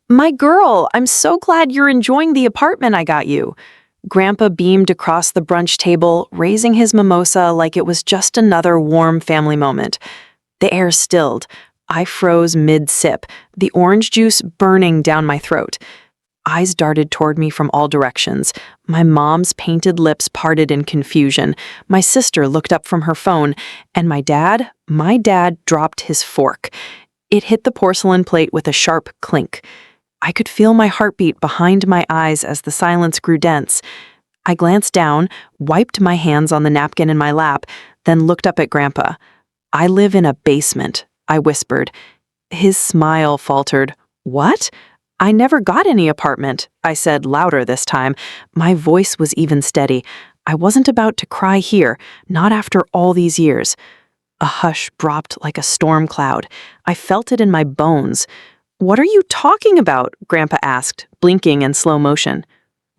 My girl, I'm so glad you're enjoying the apartment I got you. Grandpa beamed across the brunch table, raising his mimosa like it was just another warm family moment. The air stilled. I froze mid-sip, the orange juice burning down my throat. Eyes darted toward me from all directions. My mom's painted lips parted in confusion. My sister looked up from her phone, and my dad dropped his fork. It hit the porcelain plate with a sharp clink. I could feel my heartbeat behind my eyes as the silence grew dense. I glanced down, wiped my hands on the napkin in my lap, then looked up at Grandpa. "I live in a basement," I whispered. His smile faltered. "What?" "I never got any apartment," I said louder this time. My voice was even steady. I wasn't about to cry here, not after all these years. A hush dropped like a storm cloud. I felt it in my bones. "What are you talking about?" Grandpa asked, blinking in slow motion.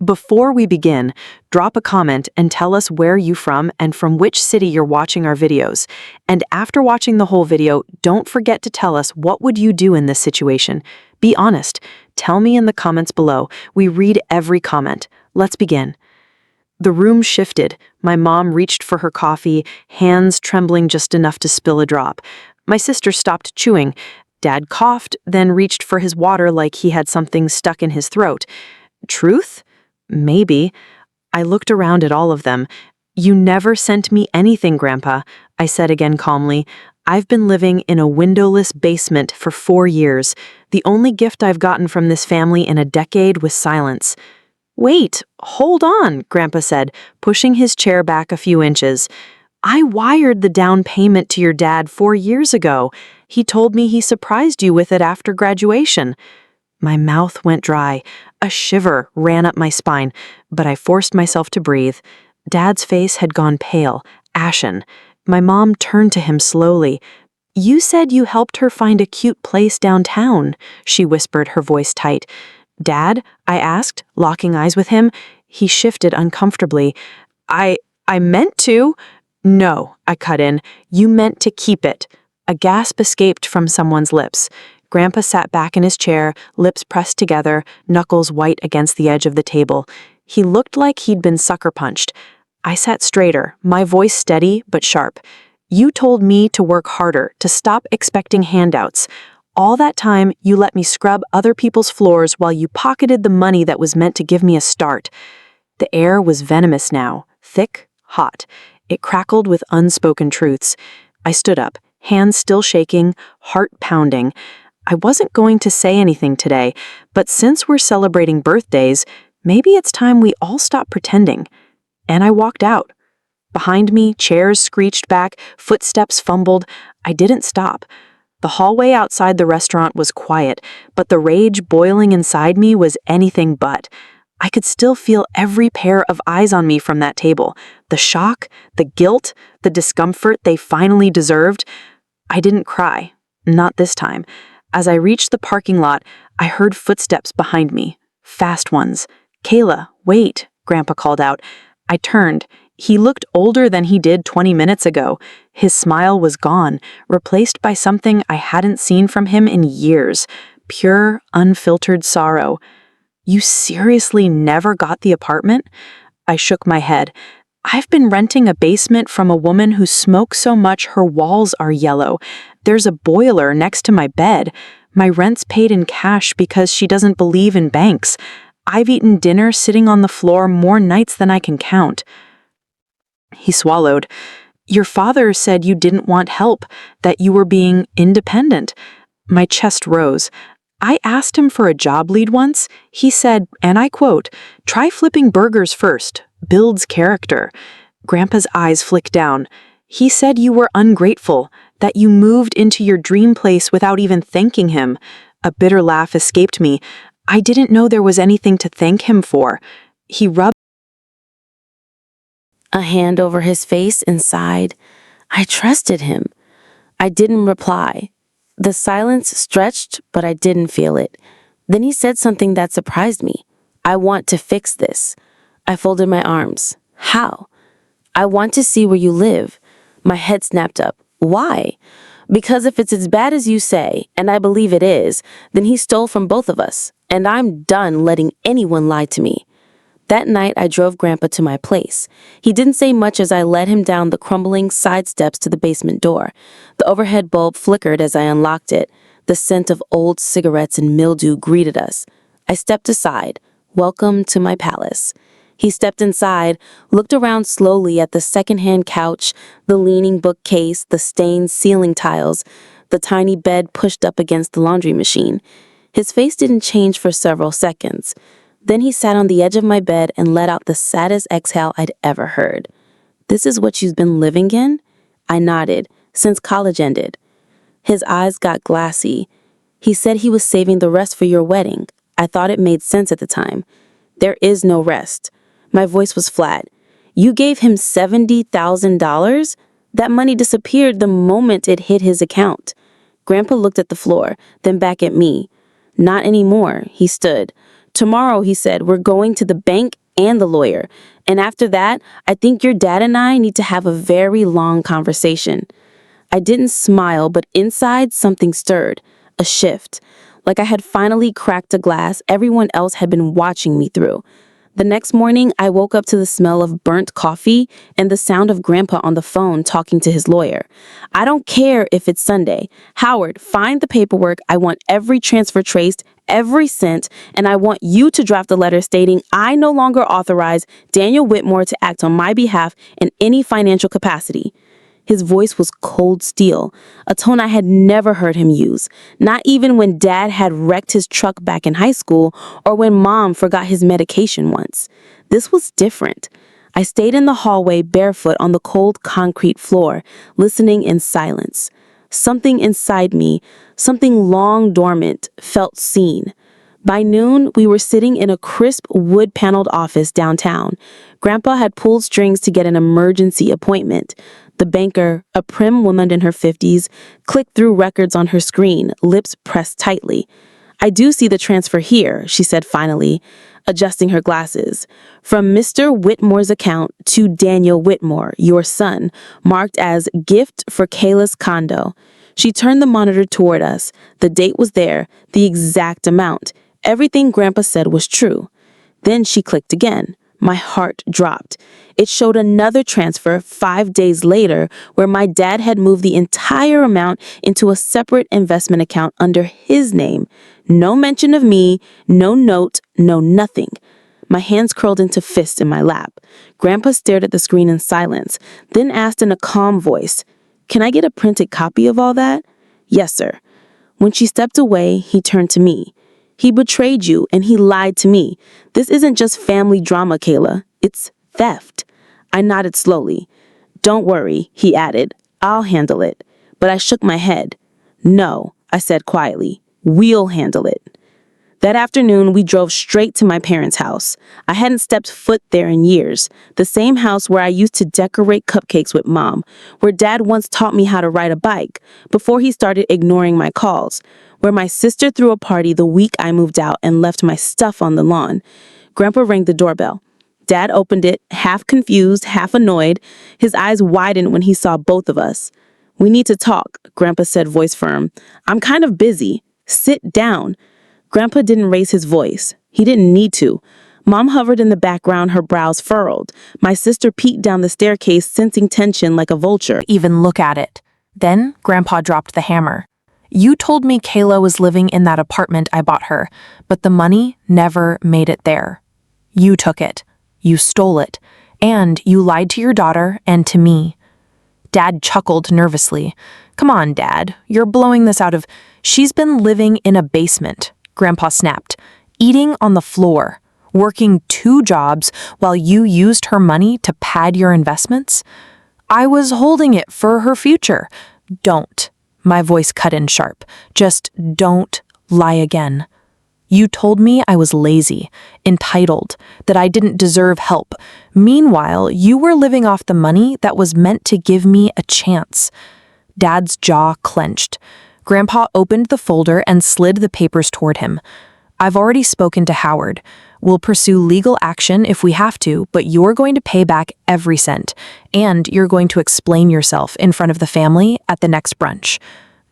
"Before we begin, drop a comment and tell us where you're from and from which city you're watching our videos. And after watching the whole video, don't forget to tell us what would you do in this situation. Be honest. Tell me in the comments below. We read every comment. Let's begin." The room shifted. My mom reached for her coffee, hands trembling just enough to spill a drop. My sister stopped chewing. Dad coughed, then reached for his water like he had something stuck in his throat. Truth? Maybe. I looked around at all of them. "You never sent me anything, Grandpa," I said again calmly. "I've been living in a windowless basement for 4 years. The only gift I've gotten from this family in a decade was silence." "Wait, hold on," Grandpa said, pushing his chair back a few inches. "I wired the down payment to your dad 4 years ago. He told me he surprised you with it after graduation." My mouth went dry. A shiver ran up my spine, but I forced myself to breathe. Dad's face had gone pale, ashen. My mom turned to him slowly. "You said you helped her find a cute place downtown," she whispered, her voice tight. "Dad?" I asked, locking eyes with him. He shifted uncomfortably. I meant to." "No," I cut in. "You meant to keep it." A gasp escaped from someone's lips. Grandpa sat back in his chair, lips pressed together, knuckles white against the edge of the table. He looked like he'd been sucker punched. I sat straighter, my voice steady but sharp. "You told me to work harder, to stop expecting handouts. All that time, you let me scrub other people's floors while you pocketed the money that was meant to give me a start." The air was venomous now, thick, hot. It crackled with unspoken truths. I stood up, hands still shaking, heart pounding. I wasn't going to say anything today, but since we're celebrating birthdays, maybe it's time we all stop pretending. And I walked out. Behind me, chairs screeched back, footsteps fumbled. I didn't stop. The hallway outside the restaurant was quiet, but the rage boiling inside me was anything but. I could still feel every pair of eyes on me from that table. The shock, the guilt, the discomfort they finally deserved. I didn't cry. Not this time. As I reached the parking lot, I heard footsteps behind me. Fast ones. "Kayla, wait," Grandpa called out. I turned. He looked older than he did 20 minutes ago. His smile was gone, replaced by something I hadn't seen from him in years. Pure, unfiltered sorrow. "You seriously never got the apartment?" I shook my head. "I've been renting a basement from a woman who smokes so much her walls are yellow. There's a boiler next to my bed. My rent's paid in cash because she doesn't believe in banks. I've eaten dinner sitting on the floor more nights than I can count." He swallowed. "Your father said you didn't want help, that you were being independent." My chest rose. "I asked him for a job lead once. He said, and I quote, 'Try flipping burgers first. Builds character.'" Grandpa's eyes flicked down. "He said you were ungrateful, that you moved into your dream place without even thanking him." A bitter laugh escaped me. I didn't know there was anything to thank him for. He rubbed a hand over his face and sighed. I trusted him. I didn't reply. The silence stretched, but I didn't feel it. Then he said something that surprised me. "I want to fix this." I folded my arms. "How?" "I want to see where you live." My head snapped up. "Why?" "Because if it's as bad as you say, and I believe it is, then he stole from both of us. And I'm done letting anyone lie to me. That night, I drove Grandpa to my place. He didn't say much as I led him down the crumbling side steps to the basement door. The overhead bulb flickered as I unlocked it. The scent of old cigarettes and mildew greeted us. I stepped aside. Welcome to my palace. He stepped inside, looked around slowly at the secondhand couch, the leaning bookcase, the stained ceiling tiles, the tiny bed pushed up against the laundry machine. His face didn't change for several seconds. Then he sat on the edge of my bed and let out the saddest exhale I'd ever heard. "This is what you've been living in?" I nodded. "Since college ended." His eyes got glassy. "He said he was saving the rest for your wedding. I thought it made sense at the time." "There is no rest." My voice was flat. "You gave him $70,000? That money disappeared the moment it hit his account." Grandpa looked at the floor, then back at me. "Not anymore," he stood. "Tomorrow," he said, "we're going to the bank and the lawyer. And after that, I think your dad and I need to have a very long conversation." I didn't smile, but inside something stirred. A shift. Like I had finally cracked a glass everyone else had been watching me through. The next morning, I woke up to the smell of burnt coffee and the sound of Grandpa on the phone talking to his lawyer. "I don't care if it's Sunday. Howard, find the paperwork. I want every transfer traced, every cent, and I want you to draft a letter stating I no longer authorize Daniel Whitmore to act on my behalf in any financial capacity." His voice was cold steel, a tone I had never heard him use, not even when Dad had wrecked his truck back in high school or when Mom forgot his medication once. This was different. I stayed in the hallway barefoot on the cold concrete floor, listening in silence. Something inside me, something long dormant, felt seen. By noon, we were sitting in a crisp wood-paneled office downtown. Grandpa had pulled strings to get an emergency appointment. The banker, a prim woman in her 50s, clicked through records on her screen, lips pressed tightly. "I do see the transfer here," she said finally, adjusting her glasses. "From Mr. Whitmore's account to Daniel Whitmore, your son, marked as gift for Kayla's condo." She turned the monitor toward us. The date was there, the exact amount. Everything Grandpa said was true. Then she clicked again. My heart dropped. It showed another transfer 5 days later where my dad had moved the entire amount into a separate investment account under his name. No mention of me, no note, no nothing. My hands curled into fists in my lap. Grandpa stared at the screen in silence, then asked in a calm voice, "Can I get a printed copy of all that?" "Yes, sir." When she stepped away, he turned to me. "He betrayed you and he lied to me. This isn't just family drama, Kayla. It's theft." I nodded slowly. "Don't worry," he added. "I'll handle it." But I shook my head. "No," I said quietly. "We'll handle it." That afternoon, we drove straight to my parents' house. I hadn't stepped foot there in years. The same house where I used to decorate cupcakes with Mom, where Dad once taught me how to ride a bike before he started ignoring my calls, where my sister threw a party the week I moved out and left my stuff on the lawn. Grandpa rang the doorbell. Dad opened it, half confused, half annoyed. His eyes widened when he saw both of us. "We need to talk," Grandpa said, voice firm. "I'm kind of busy. Sit down." Grandpa didn't raise his voice. He didn't need to. Mom hovered in the background, her brows furrowed. My sister peeked down the staircase, sensing tension like a vulture. Even look at it. Then Grandpa dropped the hammer. "You told me Kayla was living in that apartment I bought her, but the money never made it there. You took it. You stole it. And you lied to your daughter and to me." Dad chuckled nervously. "Come on, Dad. You're blowing this out of... She's been living in a basement," Grandpa snapped, "eating on the floor, working 2 jobs while you used her money to pad your investments. I was holding it for her future. Don't." My voice cut in sharp. "Just don't lie again. You told me I was lazy, entitled, that I didn't deserve help. Meanwhile, you were living off the money that was meant to give me a chance." Dad's jaw clenched. Grandpa opened the folder and slid the papers toward him. "I've already spoken to Howard. We'll pursue legal action if we have to, but you're going to pay back every cent, and you're going to explain yourself in front of the family at the next brunch.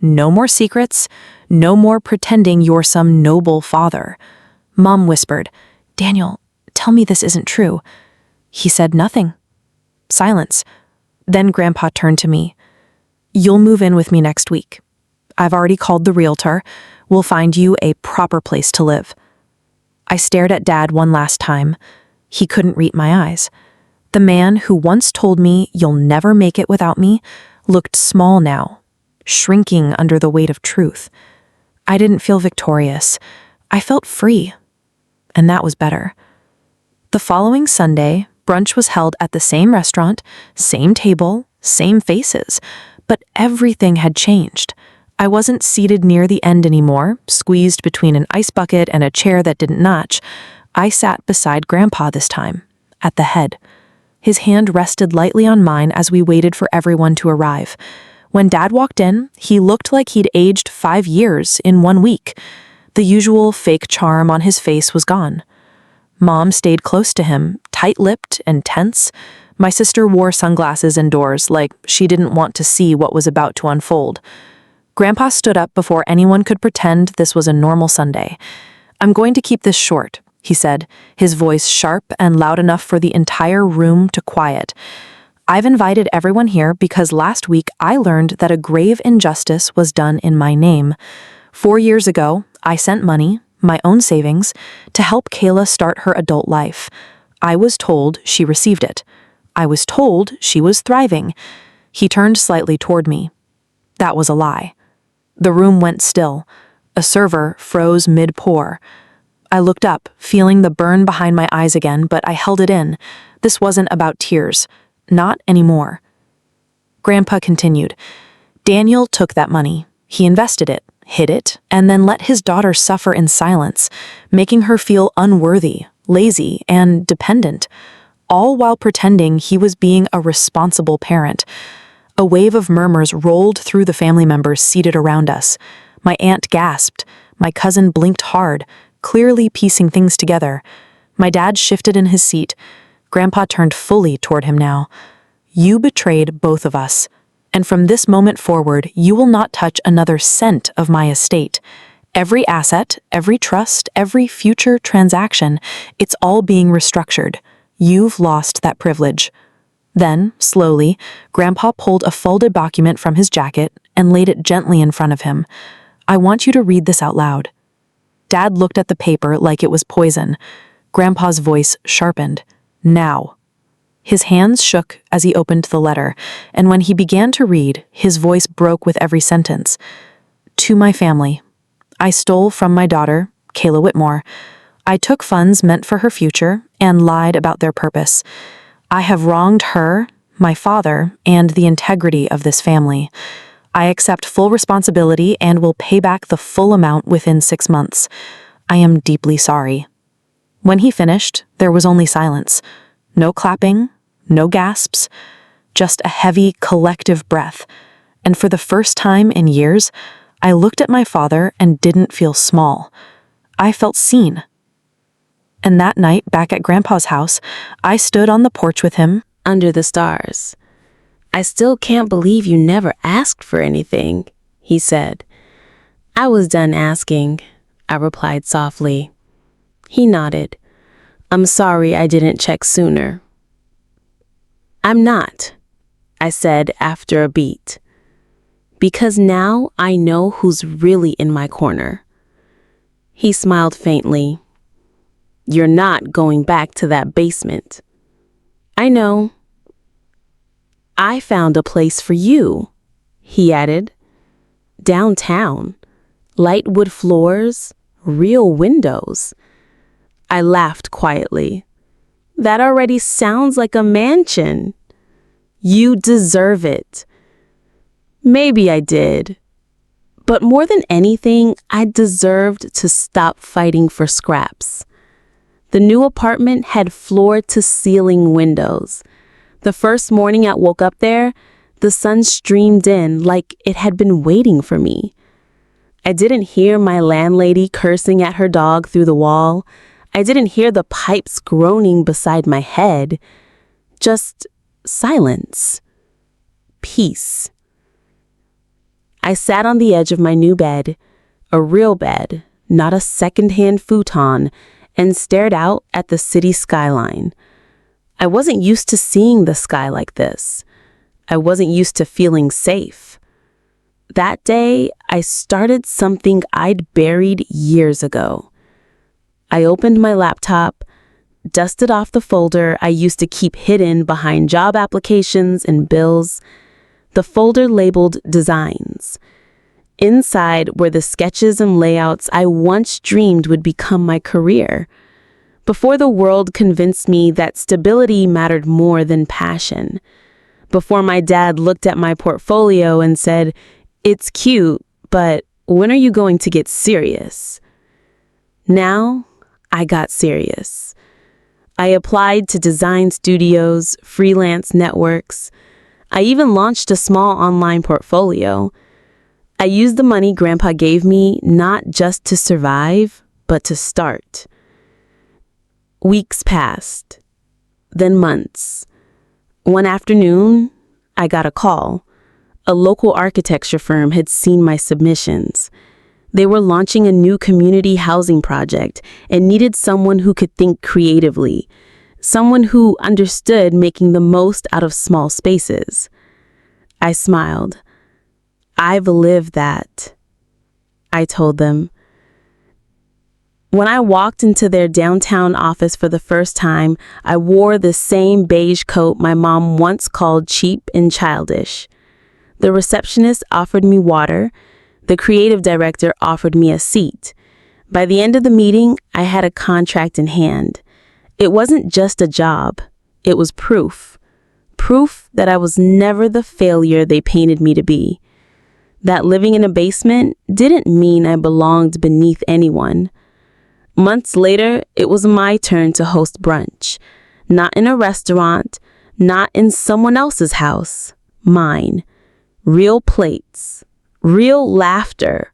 No more secrets, no more pretending you're some noble father. Mom whispered, "Daniel, tell me this isn't true." He said nothing. Silence. Then Grandpa turned to me. "You'll move in with me next week. I've already called the realtor. We'll find you a proper place to live." I stared at Dad one last time. He couldn't read my eyes. The man who once told me, "You'll never make it without me," looked small now, shrinking under the weight of truth. I didn't feel victorious. I felt free. And that was better. The following Sunday, brunch was held at the same restaurant, same table, same faces, but everything had changed. I wasn't seated near the end anymore, squeezed between an ice bucket and a chair that didn't match. I sat beside Grandpa this time, at the head. His hand rested lightly on mine as we waited for everyone to arrive. When Dad walked in, he looked like he'd aged 5 years in 1 week. The usual fake charm on his face was gone. Mom stayed close to him, tight-lipped and tense. My sister wore sunglasses indoors, like she didn't want to see what was about to unfold. Grandpa stood up before anyone could pretend this was a normal Sunday. "I'm going to keep this short," he said, his voice sharp and loud enough for the entire room to quiet. "I've invited everyone here because last week I learned that a grave injustice was done in my name. 4 years ago, I sent money, my own savings, to help Kayla start her adult life. I was told she received it. I was told she was thriving." He turned slightly toward me. That was a lie. The room went still. A server froze mid-pour. I looked up, feeling the burn behind my eyes again, but I held it in. This wasn't about tears. Not anymore. Grandpa continued. "Daniel took that money. He invested it, hid it, and then let his daughter suffer in silence, making her feel unworthy, lazy, and dependent, all while pretending he was being a responsible parent." A wave of murmurs rolled through the family members seated around us. My aunt gasped. My cousin blinked hard, clearly piecing things together. My dad shifted in his seat. Grandpa turned fully toward him now. "You betrayed both of us. And from this moment forward, you will not touch another cent of my estate. Every asset, every trust, every future transaction, it's all being restructured. You've lost that privilege." Then, slowly, Grandpa pulled a folded document from his jacket and laid it gently in front of him. "I want you to read this out loud." Dad looked at the paper like it was poison. Grandpa's voice sharpened. "Now." His hands shook as he opened the letter, and when he began to read, his voice broke with every sentence. "To my family. I stole from my daughter, Kayla Whitmore. I took funds meant for her future and lied about their purpose. I have wronged her, my father, and the integrity of this family. I accept full responsibility and will pay back the full amount within 6 months. I am deeply sorry." When he finished, there was only silence. No clapping, no gasps, just a heavy, collective breath. And for the first time in years, I looked at my father and didn't feel small. I felt seen. And that night, back at Grandpa's house, I stood on the porch with him. Under the stars. "I still can't believe you never asked for anything," he said. "I was done asking," I replied softly. He nodded. "I'm sorry I didn't check sooner." "I'm not," I said after a beat. "Because now I know who's really in my corner." He smiled faintly. "You're not going back to that basement." "I know." "I found a place for you," he added. "Downtown. Light wood floors, real windows." I laughed quietly. "That already sounds like a mansion." "You deserve it." Maybe I did. But more than anything, I deserved to stop fighting for scraps. The new apartment had floor-to-ceiling windows. The first morning I woke up there, the sun streamed in like it had been waiting for me. I didn't hear my landlady cursing at her dog through the wall. I didn't hear the pipes groaning beside my head. Just silence. Peace. I sat on the edge of my new bed, a real bed, not a secondhand futon, and stared out at the city skyline. I wasn't used to seeing the sky like this. I wasn't used to feeling safe. That day, I started something I'd buried years ago. I opened my laptop, dusted off the folder I used to keep hidden behind job applications and bills, the folder labeled Designs. Inside were the sketches and layouts I once dreamed would become my career, before the world convinced me that stability mattered more than passion. Before my dad looked at my portfolio and said, "It's cute, but when are you going to get serious?" Now, I got serious. I applied to design studios, freelance networks. I even launched a small online portfolio. I used the money Grandpa gave me not just to survive, but to start. Weeks passed, then months. One afternoon, I got a call. A local architecture firm had seen my submissions. They were launching a new community housing project and needed someone who could think creatively, someone who understood making the most out of small spaces. I smiled. "I've lived that," I told them. When I walked into their downtown office for the first time, I wore the same beige coat my mom once called cheap and childish. The receptionist offered me water. The creative director offered me a seat. By the end of the meeting, I had a contract in hand. It wasn't just a job. It was proof. Proof that I was never the failure they painted me to be. That living in a basement didn't mean I belonged beneath anyone. Months later, it was my turn to host brunch. Not in a restaurant, not in someone else's house. Mine. Real plates. Real laughter.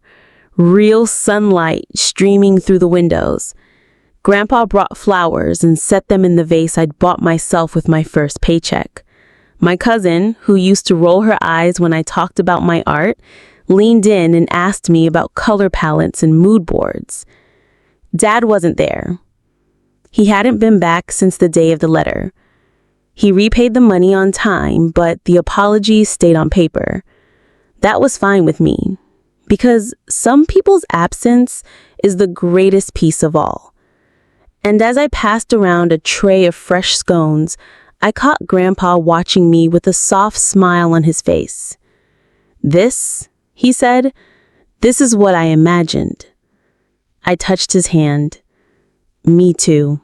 Real sunlight streaming through the windows. Grandpa brought flowers and set them in the vase I'd bought myself with my first paycheck. My cousin, who used to roll her eyes when I talked about my art, leaned in and asked me about color palettes and mood boards. Dad wasn't there. He hadn't been back since the day of the letter. He repaid the money on time, but the apologies stayed on paper. That was fine with me, because some people's absence is the greatest piece of all. And as I passed around a tray of fresh scones, I caught Grandpa watching me with a soft smile on his face. "This," he said, "this is what I imagined." I touched his hand. "Me too."